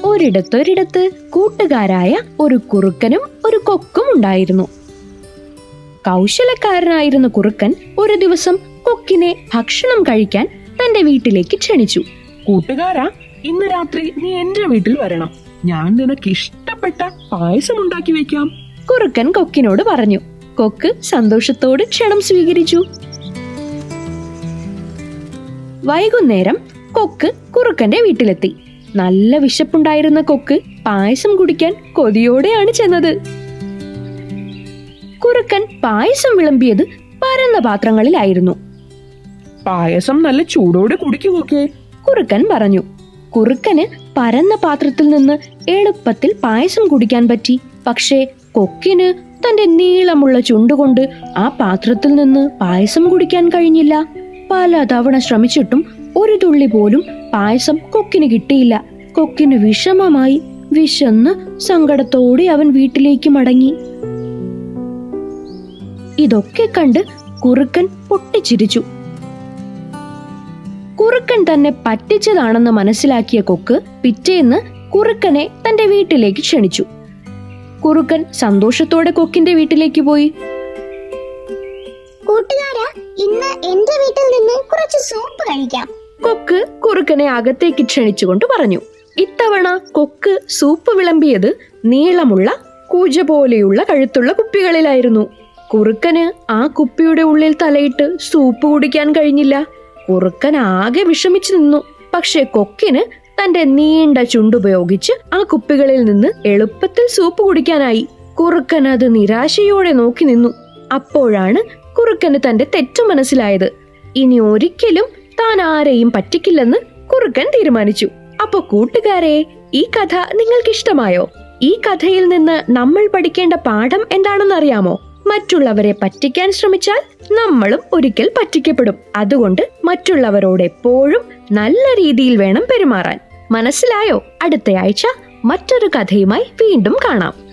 ഒരിടത്തൊരിടത്ത് കൂട്ടുകാരായ ഒരു കുറുക്കനും ഒരു കൊക്കും ഉണ്ടായിരുന്നു. കൗശലക്കാരനായിരുന്ന കുറുക്കൻ ഒരു ദിവസം കൊക്കിനെ ഭക്ഷണം കഴിക്കാൻ തന്റെ വീട്ടിലേക്ക് ക്ഷണിച്ചു. കൂട്ടുകാരാ, ഇന്ന് രാത്രി നീ എന്റെ വീട്ടിൽ വരണം. ഞാൻ നിനക്ക് ഇഷ്ടപ്പെട്ട പായസം ഉണ്ടാക്കി വെക്കാം. കുറുക്കൻ കൊക്കിനോട് പറഞ്ഞു. കൊക്ക് സന്തോഷത്തോട് ക്ഷണം സ്വീകരിച്ചു. വൈകുന്നേരം കൊക്ക് കുറുക്കന്റെ വീട്ടിലെത്തി. നല്ല വിശപ്പുണ്ടായിരുന്ന കൊക്ക് പായസം കുടിക്കാൻ കൊതിയോടെയാണ് ചെന്നത്. കുറുക്കൻ പായസം വിളമ്പിയത് പരന്ന പാത്രങ്ങളിലായിരുന്നു. പായസം നല്ല ചൂടോടെ കുടിക്കുകൊക്കെ, കുറുക്കൻ പറഞ്ഞു. കുറുക്കന് പരന്ന പാത്രത്തിൽ നിന്ന് എളുപ്പത്തിൽ പായസം കുടിക്കാൻ പറ്റി. പക്ഷേ കൊക്കിന് തന്റെ നീളമുള്ള ചുണ്ടുകൊണ്ട് ആ പാത്രത്തിൽ നിന്ന് പായസം കുടിക്കാൻ കഴിഞ്ഞില്ല. പല തവണ ശ്രമിച്ചിട്ടും ഒരു തുള്ളി പോലും പായസം കൊക്കിന് കിട്ടിയില്ല. കൊക്കിന് വിഷമമായി. വിശന്ന് സങ്കടത്തോടെ അവൻ വീട്ടിലേക്ക് മടങ്ങി. ഇതൊക്കെ കണ്ട് കുറുക്കൻ പൊട്ടിച്ചിരിച്ചു. കുറുക്കൻ തന്നെ പറ്റിച്ചതാണെന്ന് മനസ്സിലാക്കിയ കൊക്ക് പിറ്റേന്ന് കുറുക്കനെ തന്റെ വീട്ടിലേക്ക് ക്ഷണിച്ചു. കുറുക്കൻ സന്തോഷത്തോടെ കൊക്കിന്റെ വീട്ടിലേക്ക് പോയി. കൂട്ടുകാരാ, ഇന്ന് എന്റെ വീട്ടിൽ നിന്ന് കുറച്ച് സൂപ്പ് കഴിക്കാം. കൊക്ക് കുറുക്കനെ അകത്തേക്ക് ക്ഷണിച്ചുകൊണ്ട് പറഞ്ഞു. ഇത്തവണ കൊക്ക് സൂപ്പ് വിളമ്പിയത് നീളമുള്ള കൂജ പോലെയുള്ള കഴുത്തുള്ള കുപ്പികളിലായിരുന്നു. കുറുക്കന് ആ കുപ്പിയുടെ ഉള്ളിൽ തലയിട്ട് സൂപ്പ് കുടിക്കാൻ കഴിഞ്ഞില്ല. കുറുക്കൻ ആകെ വിഷമിച്ചു നിന്നു. പക്ഷെ കൊക്കിന് തന്റെ നീണ്ട ചുണ്ടുപയോഗിച്ച് ആ കുപ്പികളിൽ നിന്ന് എളുപ്പത്തിൽ സൂപ്പ് കുടിക്കാനായി. കുറുക്കൻ അത് നിരാശയോടെ നോക്കി നിന്നു. അപ്പോഴാണ് കുറുക്കന് തന്റെ തെറ്റു മനസ്സിലായത്. ഇനി ഒരിക്കലും താൻ ആരെയും പറ്റിക്കില്ലെന്ന് കുറുക്കൻ തീരുമാനിച്ചു. അപ്പൊ കൂട്ടുകാരെ, ഈ കഥ നിങ്ങൾക്ക് ഇഷ്ടമായോ? ഈ കഥയിൽ നിന്ന് നമ്മൾ പഠിക്കേണ്ട പാഠം എന്താണെന്ന് അറിയാമോ? മറ്റുള്ളവരെ പറ്റിക്കാൻ ശ്രമിച്ചാൽ നമ്മളും ഒരിക്കൽ പറ്റിക്കപ്പെടും. അതുകൊണ്ട് മറ്റുള്ളവരോട് എപ്പോഴും നല്ല രീതിയിൽ വേണം പെരുമാറാൻ. മനസ്സിലായോ? അടുത്തയാഴ്ച മറ്റൊരു കഥയുമായി വീണ്ടും കാണാം.